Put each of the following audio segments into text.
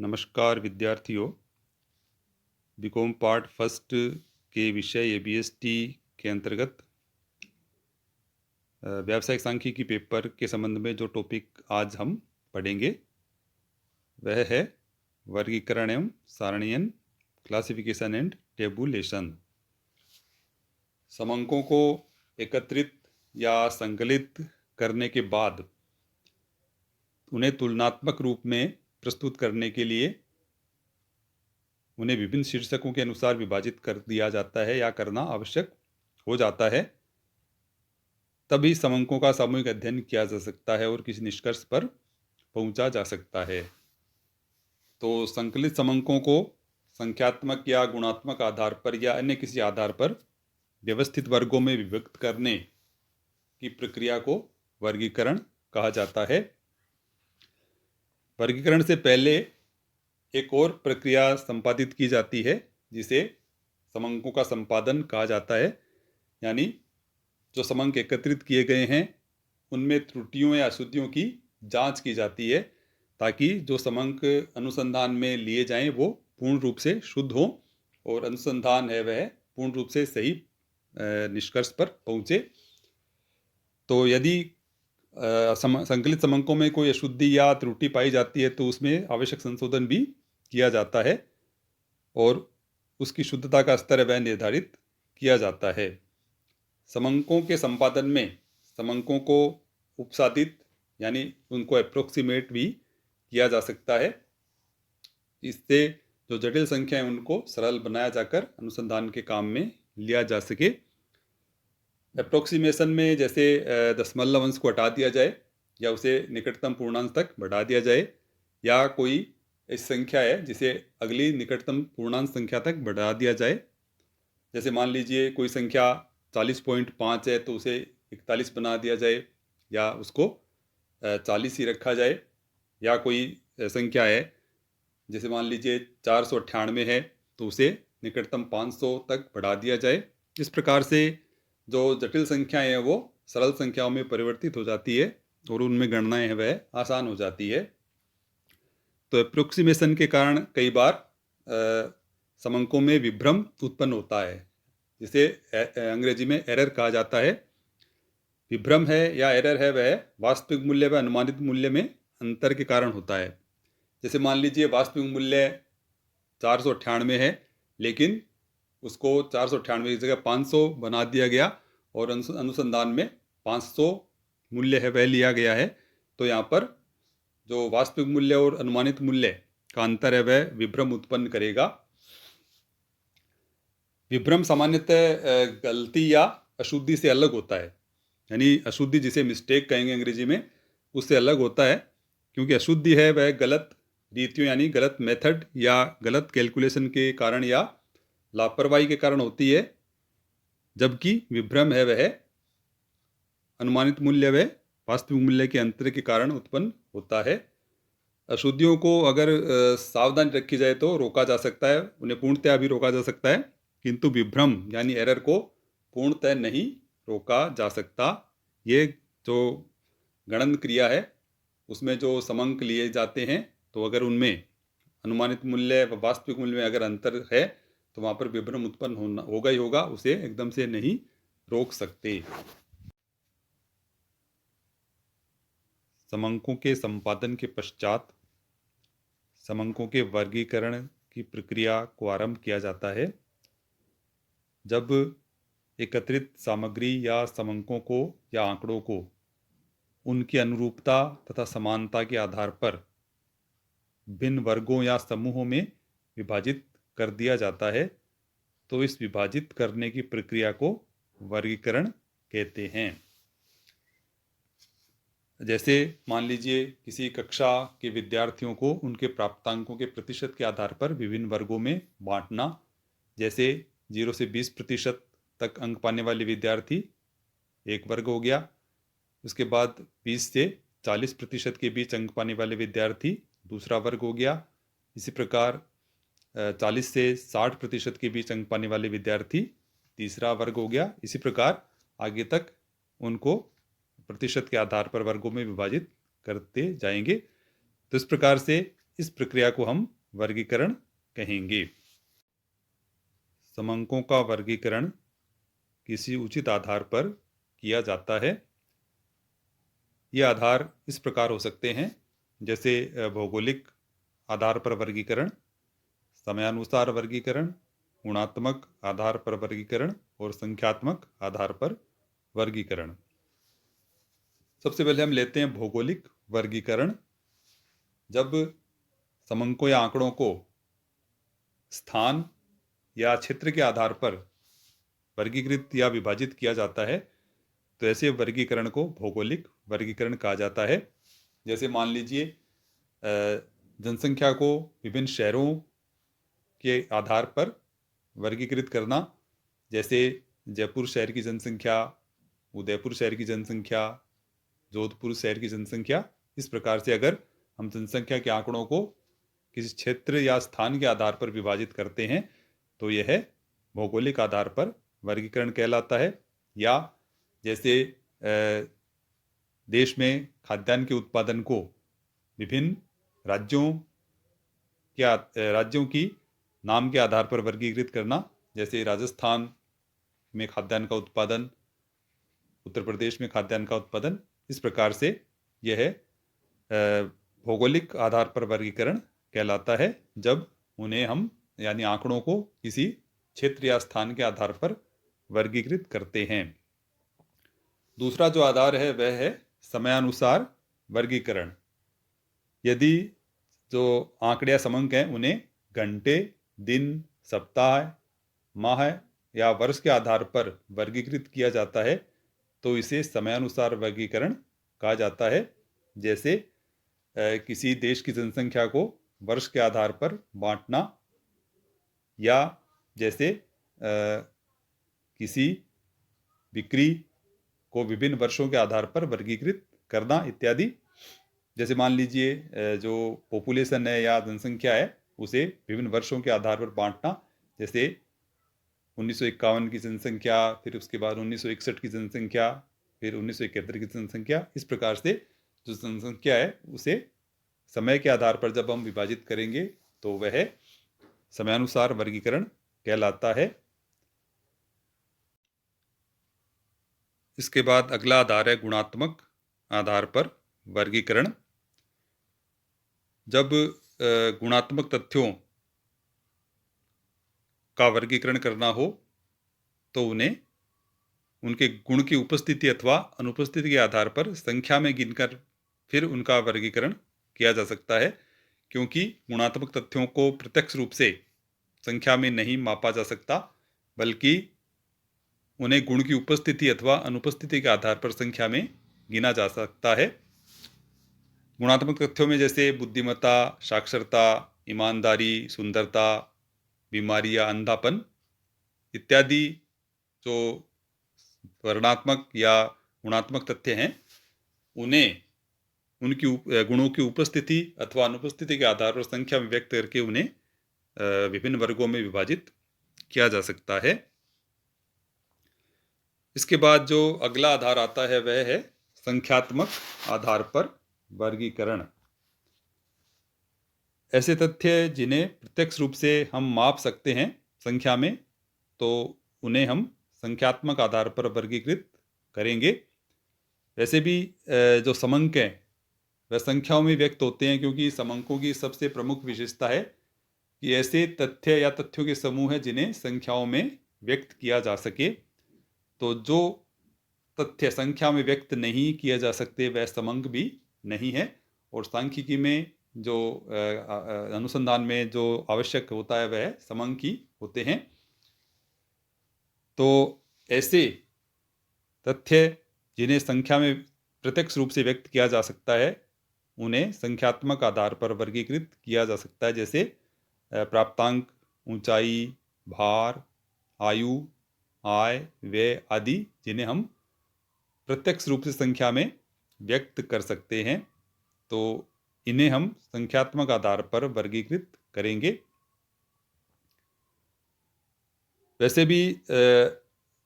नमस्कार विद्यार्थियों। BCom part first के विषय एबीएसटी के अंतर्गत व्यावसायिक सांख्यिकी पेपर के संबंध में जो टॉपिक आज हम पढ़ेंगे वह है वर्गीकरण एवं सारणीयन, क्लासिफिकेशन एंड टेबुलेशन। समंकों को एकत्रित या संकलित करने के बाद उन्हें तुलनात्मक रूप में प्रस्तुत करने के लिए उन्हें विभिन्न शीर्षकों के अनुसार विभाजित कर दिया जाता है या करना आवश्यक हो जाता है। तभी समंकों का सामूहिक अध्ययन किया जा सकता है और किसी निष्कर्ष पर पहुंचा जा सकता है। तो संकलित समंकों को संख्यात्मक या गुणात्मक आधार पर या अन्य किसी आधार पर व्यवस्थित वर्गों में विभक्त करने की प्रक्रिया को वर्गीकरण कहा जाता है। वर्गीकरण से पहले एक और प्रक्रिया संपादित की जाती है जिसे समंकों का संपादन कहा जाता है। यानी जो समंक एकत्रित किए गए हैं उनमें त्रुटियों या अशुद्धियों की जांच की जाती है ताकि जो समंक अनुसंधान में लिए जाएं वो पूर्ण रूप से शुद्ध हों और अनुसंधान है वह पूर्ण रूप से सही निष्कर्ष पर पहुंचे। तो यदि संकलित समंकों में कोई अशुद्धि या त्रुटि पाई जाती है तो उसमें आवश्यक संशोधन भी किया जाता है और उसकी शुद्धता का स्तर वह निर्धारित किया जाता है। समंकों के संपादन में समंकों को उपसादित यानी उनको अप्रोक्सीमेट भी किया जा सकता है। इससे जो जटिल संख्या है उनको सरल बनाया जाकर अनुसंधान के काम में लिया जा सके। अप्रोक्सीमेशन में जैसे दशमलव अंश को हटा दिया जाए या उसे निकटतम पूर्णांक तक बढ़ा दिया जाए या कोई ऐसी संख्या है जिसे अगली निकटतम पूर्णांक संख्या तक बढ़ा दिया जाए। जैसे मान लीजिए कोई संख्या 40.5 है तो उसे 41 बना दिया जाए या उसको 40 ही रखा जाए। या कोई संख्या है जैसे मान लीजिए 498 है तो उसे निकटतम 500 तक बढ़ा दिया जाए। इस प्रकार से जो जटिल संख्याएं हैं वो सरल संख्याओं में परिवर्तित हो जाती है और उनमें गणनाएं हैं वह आसान हो जाती है। तो अप्रोक्सीमेशन के कारण कई बार समंकों में विभ्रम उत्पन्न होता है जिसे अंग्रेजी में एरर कहा जाता है। विभ्रम है या एरर है वह वास्तविक मूल्य व अनुमानित मूल्य में अंतर के कारण होता है। जैसे मान लीजिए वास्तविक मूल्य 498 है लेकिन उसको 498 की जगह 500 बना दिया गया और अनुसंधान में 500 मूल्य है वह लिया गया है। तो यहाँ पर जो वास्तविक मूल्य और अनुमानित मूल्य का अंतर है वह विभ्रम उत्पन्न करेगा। विभ्रम सामान्यतः गलती या अशुद्धि से अलग होता है। यानी अशुद्धि जिसे मिस्टेक कहेंगे अंग्रेजी में, उससे अलग होता है क्योंकि अशुद्धि है वह गलत रीतियों यानी गलत मेथड या गलत कैलकुलेशन के कारण या लापरवाही के कारण होती है, जबकि विभ्रम है वह अनुमानित मूल्य व वास्तविक मूल्य के अंतर के कारण उत्पन्न होता है। अशुद्धियों को अगर सावधानी रखी जाए तो रोका जा सकता है, उन्हें पूर्णतः भी रोका जा सकता है, किंतु विभ्रम यानी एरर को पूर्णतः नहीं रोका जा सकता। ये जो गणन क्रिया है उसमें जो समंक लिए जाते हैं तो अगर उनमें अनुमानित मूल्य व वास्तविक मूल्य में अगर अंतर है तो वहाँ पर विभ्रम उत्पन्न होगा ही होगा, उसे एकदम से नहीं रोक सकते। समंकों के संपादन के पश्चात समंकों के वर्गीकरण की प्रक्रिया को आरंभ किया जाता है। जब एकत्रित सामग्री या समंकों को या आंकड़ों को उनकी अनुरूपता तथा समानता के आधार पर भिन्न वर्गों या समूहों में विभाजित कर दिया जाता है तो इस विभाजित करने की प्रक्रिया को वर्गीकरण कहते हैं। जैसे मान लीजिए किसी कक्षा के विद्यार्थियों को उनके प्राप्तांकों के प्रतिशत के आधार पर विभिन्न वर्गों में बांटना। जैसे 0 से 20% तक अंक पाने वाले विद्यार्थी एक वर्ग हो गया, उसके बाद 20 से 40% के बीच अंक पाने वाले विद्यार्थी दूसरा वर्ग हो गया। इसी प्रकार 40 से 60% के बीच अंक पाने वाले विद्यार्थी तीसरा वर्ग हो गया। इसी प्रकार आगे तक उनको प्रतिशत के आधार पर वर्गों में विभाजित करते जाएंगे। तो इस प्रकार से इस प्रक्रिया को हम वर्गीकरण कहेंगे। समंकों का वर्गीकरण किसी उचित आधार पर किया जाता है। ये आधार इस प्रकार हो सकते हैं, जैसे भौगोलिक आधार पर वर्गीकरण, समयानुसार वर्गीकरण, गुणात्मक आधार पर वर्गीकरण और संख्यात्मक आधार पर वर्गीकरण। सबसे पहले हम लेते हैं भौगोलिक वर्गीकरण। जब समंकों या आंकड़ों को स्थान या क्षेत्र के आधार पर वर्गीकृत या विभाजित किया जाता है तो ऐसे वर्गीकरण को भौगोलिक वर्गीकरण कहा जाता है। जैसे मान लीजिए जनसंख्या को विभिन्न शहरों के आधार पर वर्गीकृत करना, जैसे जयपुर शहर की जनसंख्या, उदयपुर शहर की जनसंख्या, जोधपुर शहर की जनसंख्या। इस प्रकार से अगर हम जनसंख्या के आंकड़ों को किसी क्षेत्र या स्थान के आधार पर विभाजित करते हैं तो यह भौगोलिक आधार पर वर्गीकरण कहलाता है। या जैसे देश में खाद्यान्न के उत्पादन को विभिन्न राज्यों की नाम के आधार पर वर्गीकृत करना, जैसे राजस्थान में खाद्यान्न का उत्पादन, उत्तर प्रदेश में खाद्यान्न का उत्पादन। इस प्रकार से यह भौगोलिक आधार पर वर्गीकरण कहलाता है, जब उन्हें हम यानी आंकड़ों को किसी क्षेत्र या स्थान के आधार पर वर्गीकृत करते हैं। दूसरा जो आधार है वह है समयानुसार वर्गीकरण। यदि जो आंकड़े या समंक हैं उन्हें घंटे, दिन, सप्ताह, माह या वर्ष के आधार पर वर्गीकृत किया जाता है तो इसे समयानुसार वर्गीकरण कहा जाता है। जैसे किसी देश की जनसंख्या को वर्ष के आधार पर बांटना, या जैसे किसी बिक्री को विभिन्न वर्षों के आधार पर वर्गीकृत करना इत्यादि। जैसे मान लीजिए जो पॉपुलेशन है या जनसंख्या है उसे विभिन्न वर्षों के आधार पर बांटना, जैसे 1951 की जनसंख्या, फिर उसके बाद 1961 की जनसंख्या, फिर 1971 की जनसंख्या। इस प्रकार से जो जनसंख्या है उसे समय के आधार पर जब हम विभाजित करेंगे तो वह समयानुसार वर्गीकरण कहलाता है। इसके बाद अगला आधार है गुणात्मक आधार पर वर्गीकरण। जब गुणात्मक तथ्यों का वर्गीकरण करना हो तो उन्हें उनके गुण की उपस्थिति अथवा अनुपस्थिति के आधार पर संख्या में गिनकर फिर उनका वर्गीकरण किया जा सकता है, क्योंकि गुणात्मक तथ्यों को प्रत्यक्ष रूप से संख्या में नहीं मापा जा सकता, बल्कि उन्हें गुण की उपस्थिति अथवा अनुपस्थिति के आधार पर संख्या में गिना जा सकता है। गुणात्मक तथ्यों में जैसे बुद्धिमत्ता, साक्षरता, ईमानदारी, सुंदरता, बीमारी या अंधापन इत्यादि जो वर्णात्मक या गुणात्मक तथ्य हैं उन्हें उनकी गुणों की उपस्थिति अथवा अनुपस्थिति के आधार पर संख्या में व्यक्त करके उन्हें विभिन्न वर्गों में विभाजित किया जा सकता है। इसके बाद जो अगला आधार आता है वह है संख्यात्मक आधार पर वर्गीकरण। ऐसे तथ्य जिन्हें प्रत्यक्ष रूप से हम माप सकते हैं संख्या में, तो उन्हें हम संख्यात्मक आधार पर वर्गीकृत करेंगे। वैसे भी जो समंक हैं वह संख्याओं में व्यक्त होते हैं, क्योंकि समंकों की सबसे प्रमुख विशेषता है कि ऐसे तथ्य या तथ्यों के समूह हैं जिन्हें संख्याओं में व्यक्त किया जा सके। तो जो तथ्य संख्या में व्यक्त नहीं किया जा सकते वह समंक भी नहीं है। और सांख्यिकी में जो अनुसंधान में जो आवश्यक होता है वह समंक ही होते हैं। तो ऐसे तथ्य जिन्हें संख्या में प्रत्यक्ष रूप से व्यक्त किया जा सकता है उन्हें संख्यात्मक आधार पर वर्गीकृत किया जा सकता है, जैसे प्राप्तांक, ऊंचाई, भार, आयु, आय, व्यय आदि, जिन्हें हम प्रत्यक्ष रूप से संख्या में व्यक्त कर सकते हैं। तो इन्हें हम संख्यात्मक आधार पर वर्गीकृत करेंगे। वैसे भी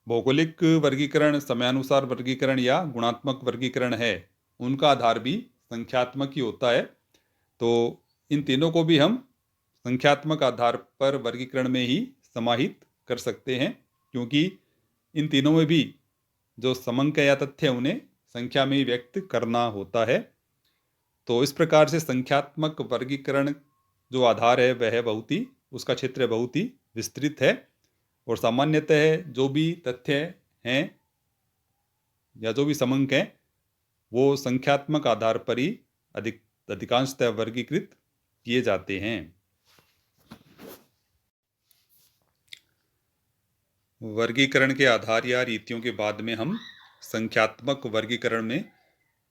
भौगोलिक वर्गीकरण, समयानुसार वर्गीकरण या गुणात्मक वर्गीकरण है, उनका आधार भी संख्यात्मक ही होता है। तो इन तीनों को भी हम संख्यात्मक आधार पर वर्गीकरण में ही समाहित कर सकते हैं, क्योंकि इन तीनों में भी जो समंक या तथ्य है उन्हें संख्या में ही व्यक्त करना होता है। तो इस प्रकार से संख्यात्मक वर्गीकरण जो आधार है वह बहुत ही, उसका क्षेत्र बहुत ही विस्तृत है, और सामान्यतः जो भी तथ्य हैं या जो भी समंक हैं वो संख्यात्मक आधार पर ही अधिकांशतः वर्गीकृत किए जाते हैं। वर्गीकरण के आधार या रीतियों के बाद में हम संख्यात्मक वर्गीकरण में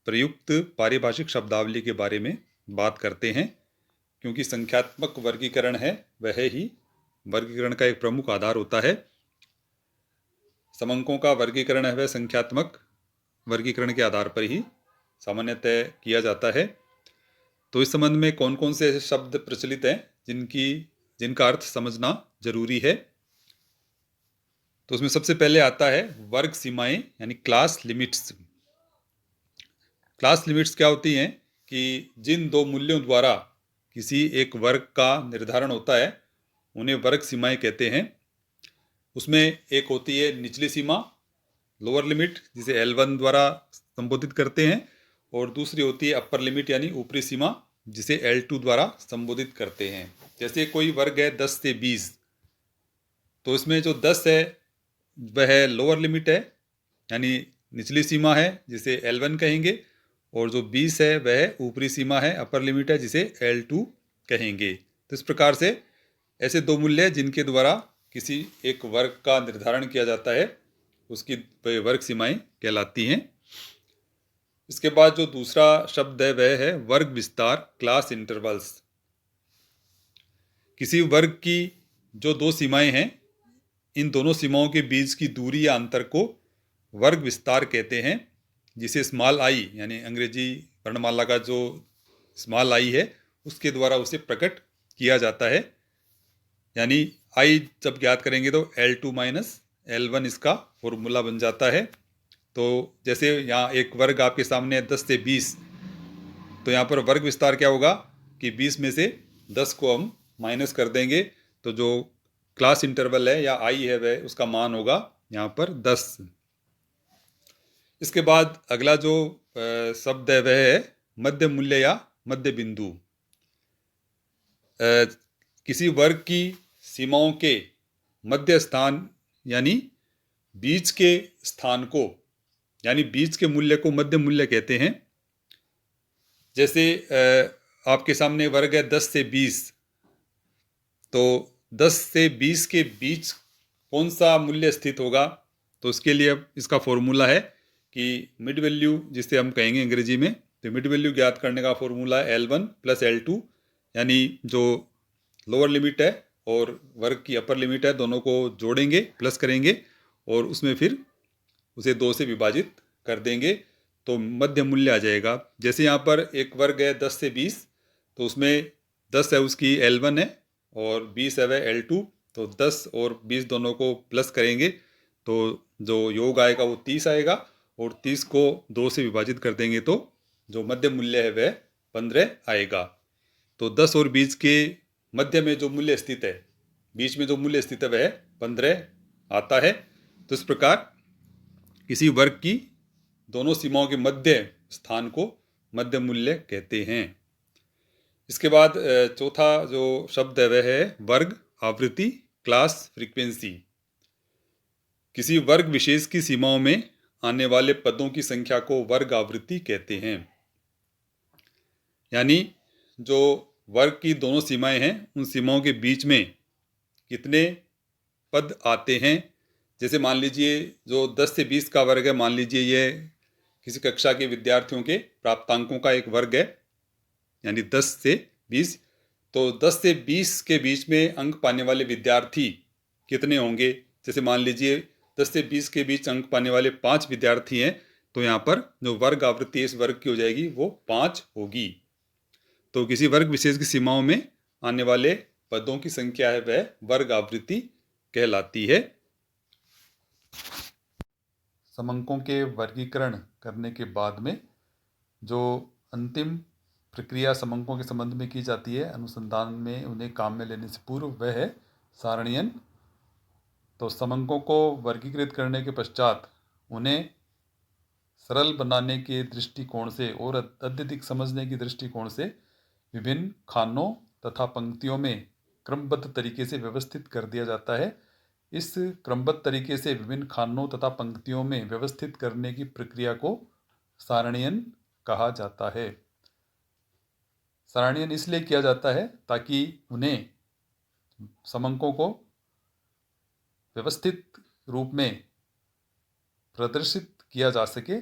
प्रयुक्त पारिभाषिक शब्दावली के बारे में बात करते हैं, क्योंकि संख्यात्मक वर्गीकरण है वह ही वर्गीकरण का एक प्रमुख आधार होता है। समंकों का वर्गीकरण है वह संख्यात्मक वर्गीकरण के आधार पर ही सामान्यतः किया जाता है। तो इस संबंध में कौन कौन से ऐसे शब्द प्रचलित हैं जिनका अर्थ समझना जरूरी है। तो उसमें सबसे पहले आता है वर्ग सीमाएं, यानी क्लास लिमिट्स। क्लास लिमिट्स क्या होती हैं कि जिन दो मूल्यों द्वारा किसी एक वर्ग का निर्धारण होता है उन्हें वर्ग सीमाएं कहते हैं। उसमें एक होती है निचली सीमा, लोअर लिमिट, जिसे L1 द्वारा संबोधित करते हैं, और दूसरी होती है अपर लिमिट यानी ऊपरी सीमा, जिसे L2 द्वारा संबोधित करते हैं। जैसे कोई वर्ग है 10 से 20, तो इसमें जो 10 है वह लोअर लिमिट है यानी निचली सीमा है, जिसे L1 कहेंगे, और जो 20 है वह ऊपरी सीमा है, अपर लिमिट है, जिसे L2 कहेंगे। तो इस प्रकार से ऐसे दो मूल्य हैं जिनके द्वारा किसी एक वर्ग का निर्धारण किया जाता है, उसकी वर्ग सीमाएं कहलाती हैं। इसके बाद जो दूसरा शब्द है वह है वर्ग विस्तार, क्लास इंटरवल्स। किसी वर्ग की जो दो सीमाएं हैं, इन दोनों सीमाओं के बीच की दूरी या अंतर को वर्ग विस्तार कहते हैं, जिसे स्मॉल आई यानी अंग्रेजी वर्णमाला का जो स्मॉल आई है उसके द्वारा उसे प्रकट किया जाता है। यानी आई जब ज्ञात करेंगे तो L2 माइनस L1 इसका फॉर्मूला बन जाता है। तो जैसे यहाँ एक वर्ग आपके सामने है 10 से 20, तो यहाँ पर वर्ग विस्तार क्या होगा कि 20 में से 10 को हम माइनस कर देंगे, तो जो क्लास इंटरवल है या आई है वह उसका मान होगा यहाँ पर 10। इसके बाद अगला जो शब्द है वह है मध्य मूल्य या मध्य बिंदु। किसी वर्ग की सीमाओं के मध्य स्थान यानी बीच के स्थान को, यानी बीच के मूल्य को मध्य मूल्य कहते हैं। जैसे आपके सामने वर्ग है 10 से 20, तो 10 से 20 के बीच कौन सा मूल्य स्थित होगा, तो उसके लिए इसका फॉर्मूला है कि मिड वैल्यू, जिसे हम कहेंगे अंग्रेजी में, तो मिड वैल्यू ज्ञात करने का फॉर्मूला है L1 प्लस L2, यानी जो लोअर लिमिट है और वर्ग की अपर लिमिट है दोनों को जोड़ेंगे, प्लस करेंगे, और उसमें फिर उसे 2 से विभाजित कर देंगे तो मध्य मूल्य आ जाएगा। जैसे यहाँ पर एक वर्ग है 10 से 20, तो उसमें 10 है उसकी L1 है और 20 है वह L2, तो 10 और 20 दोनों को प्लस करेंगे तो जो योग आएगा वो 30 आएगा, और 30 को 2 से विभाजित कर देंगे तो जो मध्य मूल्य है वह 15 आएगा। तो 10 और 20 के मध्य में जो मूल्य स्थित है, बीच में जो मूल्य स्थित है वह 15 आता है। तो इस प्रकार किसी वर्ग की दोनों सीमाओं के मध्य स्थान को मध्य मूल्य कहते हैं। इसके बाद चौथा जो शब्द है वह है वर्ग आवृत्ति, क्लास फ्रीक्वेंसी। किसी वर्ग विशेष की सीमाओं में आने वाले पदों की संख्या को वर्ग आवृत्ति कहते हैं। यानी जो वर्ग की दोनों सीमाएं हैं उन सीमाओं के बीच में कितने पद आते हैं। जैसे मान लीजिए जो 10 से 20 का वर्ग है, मान लीजिए ये किसी कक्षा के विद्यार्थियों के प्राप्तांकों का एक वर्ग है, यानी 10 से 20, तो 10 से 20 के बीच में अंक पाने वाले विद्यार्थी कितने होंगे। जैसे मान लीजिए 10 से 20 के बीच अंक पाने वाले 5 विद्यार्थी हैं, तो यहाँ पर जो वर्ग आवृत्ति इस वर्ग की हो जाएगी वो 5 होगी। तो किसी वर्ग विशेष की सीमाओं में आने वाले पदों की संख्या है वह वर्ग आवृत्ति कहलाती है। समंकों के वर्गीकरण करने के बाद में जो अंतिम प्रक्रिया समंकों के संबंध में की जाती है अनुसंधान में उन्हें काम में लेने से पूर्व, वह है सारणीयन। तो समंकों को वर्गीकृत करने के पश्चात उन्हें सरल बनाने के दृष्टिकोण से और अत्यधिक समझने की दृष्टिकोण से विभिन्न खानों तथा पंक्तियों में क्रमबद्ध तरीके से व्यवस्थित कर दिया जाता है। इस क्रमबद्ध तरीके से विभिन्न खानों तथा पंक्तियों में व्यवस्थित करने की प्रक्रिया को सारणीयन कहा जाता है। सारणीयन इसलिए किया जाता है ताकि उन्हें समंकों को व्यवस्थित रूप में प्रदर्शित किया जा सके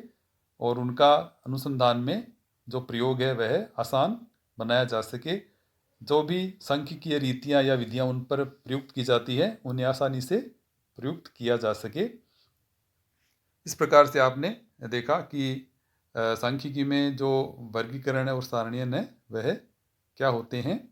और उनका अनुसंधान में जो प्रयोग है वह आसान बनाया जा सके। जो भी सांख्यिकीय रीतियाँ या विधियाँ उन पर प्रयुक्त की जाती है उन्हें आसानी से प्रयुक्त किया जा सके। इस प्रकार से आपने देखा कि सांख्यिकी में जो वर्गीकरण है और सारणीयन है वह क्या होते हैं।